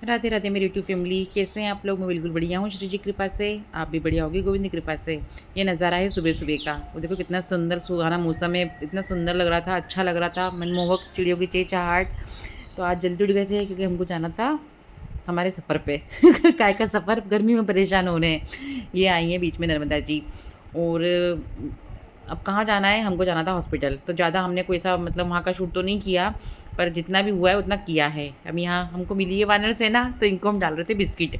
राधे राधे मेरी YouTube family, कैसे हैं आप लोग। मैं बिल्कुल बढ़िया हूँ श्री जी की कृपा से। आप भी बढ़िया होगी गोविंद की कृपा से। ये नज़ारा है सुबह सुबह का। वो देखो कितना सुंदर सुहाना मौसम है, इतना सुंदर लग रहा था, अच्छा लग रहा था, मनमोहक चिड़ियों की चहचहाट। तो आज जल्दी उठ गए थे क्योंकि हमको जाना था हमारे सफ़र पे काय का सफ़र, गर्मी में परेशान हो रहे हैं। ये आई हैं बीच में नर्मदा जी। और अब कहाँ जाना है, हमको जाना था हॉस्पिटल। तो ज़्यादा हमने कोई ऐसा मतलब वहाँ का शूट तो नहीं किया, पर जितना भी हुआ है उतना किया है। अब यहाँ हमको मिली है वानर सेना, तो इनको हम डाल रहे थे बिस्किट।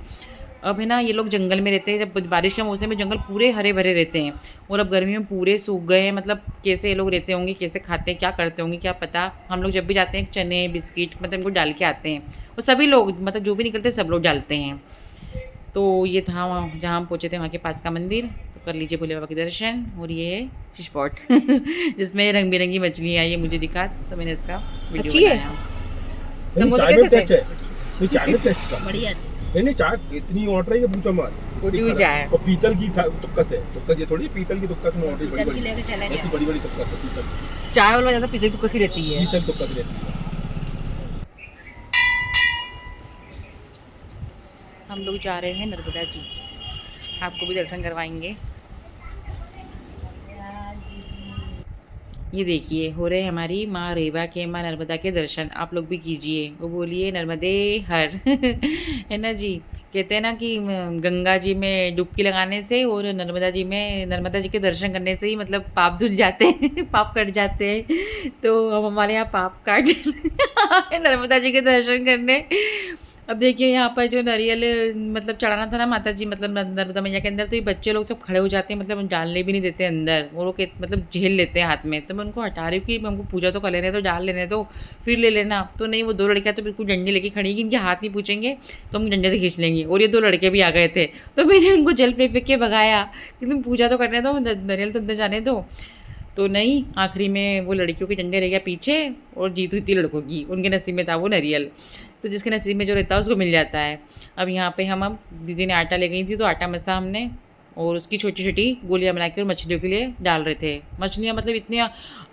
अब है ना, ये लोग जंगल में रहते हैं, जब बारिश का मौसम में जंगल पूरे हरे भरे रहते हैं, और अब गर्मी में पूरे सूख गए हैं। मतलब कैसे ये लोग रहते होंगे, कैसे खाते हैं, क्या करते होंगे, क्या पता। हम लोग जब भी जाते हैं चने बिस्किट मतलब इनको डाल के आते हैं। और सभी लोग मतलब जो भी निकलते हैं सब लोग डालते हैं। तो ये था वहाँ जहाँ हम पहुँचे थे, वहाँ के पास का मंदिर। तो कर लीजिए भोले बाबा के दर्शन। और ये है फिश पॉट जिसमें रंग बिरंगी मछलियाँ, ये मुझे दिखा तो मैंने इसका वीडियो अच्छी है। बनाया। नहीं समोसे चाय में कैसे टेस्ट थे? है। नहीं चाय में टेस्ट का बढ़िया। नहीं नहीं चाय इतनी ऑर्डर है ये पूछो मत। कोई ड्यू दिक्कत जाए। है और पीतल की तुक्कस है। तुक्कस ये थोड़ी पीतल की तुक्कस में ऑर्डर बड़ी पीतल की बड़ी लेके चले ऐसी गए। बड़ी बड़ी तुक्कस है पीतल। चाय वाला ज़्यादा पीतल की कसी रहती है। पीतल तुक्कस रहती है। हम लोग जा रहे हैं नर्मदा जी, आपको भी दर्शन करवाएंगे। ये देखिए हो रहे हैं हमारी माँ रेवा के, माँ नर्मदा के दर्शन। आप लोग भी कीजिए, वो बोलिए नर्मदे हर है ना जी। कहते हैं ना कि गंगा जी में डुबकी लगाने से और नर्मदा जी में, नर्मदा जी के दर्शन करने से ही मतलब पाप धुल जाते हैं पाप कट जाते हैं। तो हम हमारे यहाँ पाप काट नर्मदा जी के दर्शन करने। अब देखिए यहाँ पर जो नारियल मतलब चढ़ाना था ना माता जी मतलब नर्मदा मैया के अंदर, तो ये बच्चे लोग सब खड़े हो जाते हैं, मतलब डालने भी नहीं देते अंदर। वो लोग मतलब झेल लेते हैं हाथ में। तो मैं उनको हटा रही हूँ कि हमको पूजा तो कर लेने दो, डाल लेने दो, फिर ले लेना। तो नहीं, वो दो लड़कियाँ तो बिल्कुल डंडे लेके खड़ी कि इनके हाथ नहीं पूछेंगे तो हम डंडे से खींच लेंगे। और ये दो लड़के भी आ गए थे, तो मैंने उनको जल फेंक फेंक के भगाया कि तुम पूजा तो करने दो, नारियल तो अंदर जाने दो। तो नहीं, आखिरी में वो लड़कियों के डंडे रह गया पीछे और जीत हुई थी लड़कों की। उनके नसीब में था वो नारियल। तो जिसके नसीब में जो रहता है उसको मिल जाता है। अब यहाँ पे हम, अब दीदी ने आटा ले गई थी तो आटा मसा हमने, और उसकी छोटी छोटी गोलियाँ बना के और मछलियों के लिए डाल रहे थे। मछलियाँ मतलब इतनी,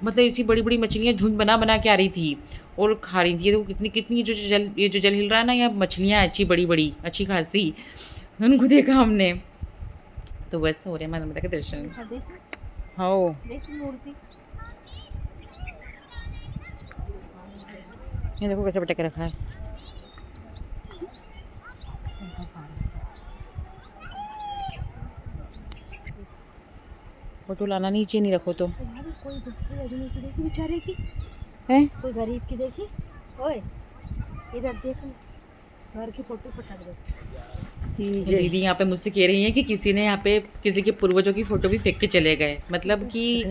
मतलब इसी बड़ी बड़ी मछलियाँ झुंड बना बना के आ रही थी और खा रही थी। तो कितनी कितनी जो जल, ये जो जल हिल रहा है ना, यहाँ मछलियाँ अच्छी बड़ी बड़ी अच्छी खासी, उनको देखा हमने। तो बस हो रहे हैं माता के दर्शन। हाँ, ये देखो कैसे पटक रखा है। फोटो लाना नीचे नहीं रखो तो कोई देखी बेचारे की, है। कोई गरीब की देखी। ओए इधर देख, घर की फोटो पटक दे। तो दीदी यहाँ पे मुझसे कह रही हैं कि किसी ने यहाँ पे किसी के पूर्वजों की फोटो भी फेंक के चले गए, मतलब कि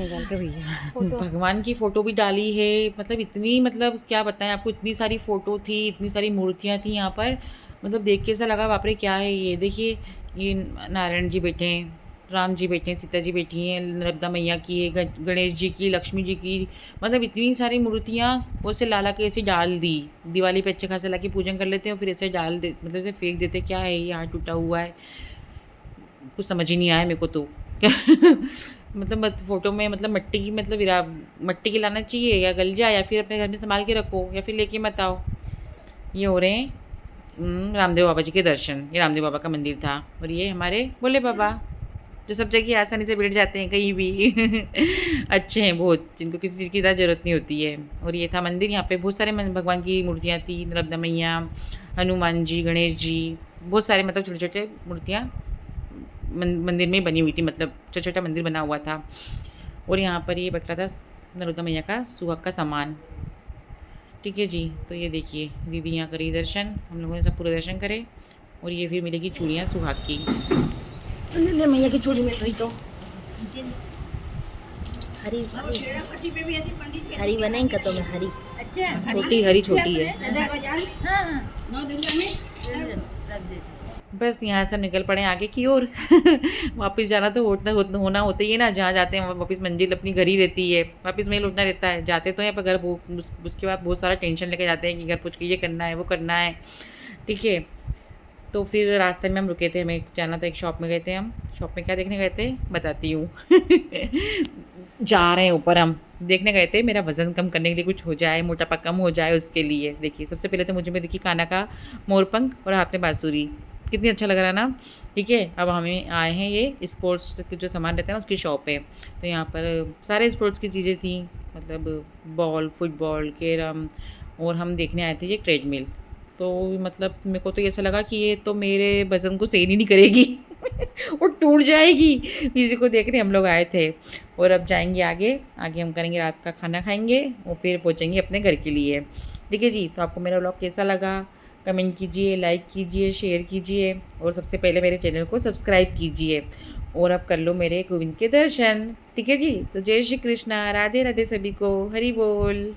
फोटो भगवान की फोटो भी डाली है। मतलब इतनी, मतलब क्या बताएं आपको, इतनी सारी फोटो थी, इतनी सारी मूर्तियाँ थी यहाँ पर। मतलब देख के ऐसा लगा बाप रे क्या है ये। देखिए ये नारायण जी बैठे हैं, राम जी बैठे हैं, सीता जी बैठी हैं, नर्मदा मैया की है, गणेश जी की, लक्ष्मी जी की। मतलब इतनी सारी मूर्तियाँ वो ऐसे ला के ऐसे डाल दी। दिवाली पे अच्छे खासे ला के पूजन कर लेते हैं और फिर ऐसे डाल दे, मतलब ऐसे फेंक देते। क्या है ये, हाथ टूटा हुआ है, कुछ समझ ही नहीं आया मेरे को तो मतलब फ़ोटो में मतलब मट्टी की, मतलब मट्टी की लाना चाहिए या गल जाए, या फिर अपने घर में संभाल के रखो, या फिर लेके मत आओ। ये हो रहे हैं रामदेव बाबा जी के दर्शन। ये रामदेव बाबा का मंदिर था और ये हमारे भोले बाबा, जो सब जगह आसानी से बैठ जाते हैं कहीं भी अच्छे हैं बहुत, जिनको किसी चीज़ की ज़्यादा ज़रूरत नहीं होती है। और ये था मंदिर, यहाँ पे बहुत सारे भगवान की मूर्तियाँ थी, नर्मदा मैया, हनुमान जी, गणेश जी, बहुत सारे मतलब छोटे छोटे मूर्तियाँ मंदिर में बनी हुई थी, मतलब छोटा छोटा मंदिर बना हुआ था। और यहाँ पर ये बट रहा था नर्मदा मैया का सुहाग का सामान। ठीक है जी। तो ये देखिए दीदी यहाँ करी दर्शन, हम लोगों ने सब पूरा दर्शन करे। और ये फिर मिलेगी चूड़ियाँ सुहाग की। मैया की चूड़ी मिल रही तो हरी हरी बनेगा तो मैं हरी छोटी हरी छोटी है। बस यहाँ से हम निकल पड़े आगे की ओर वापस जाना तो होना होता ही है ना, जहाँ जाते हैं वापस मंजिल अपनी घर ही रहती है, वापस वहीं लौटना रहता है। जाते तो हैं पर घर उसके बाद बहुत सारा टेंशन लेके जाते हैं कि घर पूछ के ये करना है वो करना है। ठीक है। तो फिर रास्ते में हम रुके थे, हमें जाना था एक शॉप में गए थे हम। शॉप में क्या देखने गए थे बताती हूँ। जा रहे हैं ऊपर हम, देखने गए थे मेरा वज़न कम करने के लिए कुछ हो जाए, मोटापा कम हो जाए उसके लिए। देखिए सबसे पहले तो मुझे में देखिए काना का मोरपंख और हाथ में बाँसुरी, कितनी अच्छा लग रहा है ना। ठीक है, अब हमें आए हैं ये स्पोर्ट्स के जो सामान रहता है ना उसकी शॉप है। तो यहाँ पर सारे स्पोर्ट्स की चीज़ें थी, मतलब बॉल, फुटबॉल, कैरम, और हम देखने आए थे ये ट्रेडमिल। तो मतलब मेरे को तो ऐसा लगा कि ये तो मेरे वज़न को सहन ही नहीं करेगी। और टूट जाएगी। इसी को देखने हम लोग आए थे। और अब जाएँगे आगे, आगे हम करेंगे रात का खाना खाएँगे और फिर पहुँचेंगे अपने घर के लिए। ठीक है जी, तो आपको मेरा व्लॉग कैसा लगा? कमेंट कीजिए, लाइक कीजिए, शेयर कीजिए और सबसे पहले मेरे चैनल को सब्सक्राइब कीजिए। और अब कर लो मेरे गोविंद के दर्शन। ठीक है जी, तो जय श्री कृष्णा, राधे राधे सभी को, हरि बोल।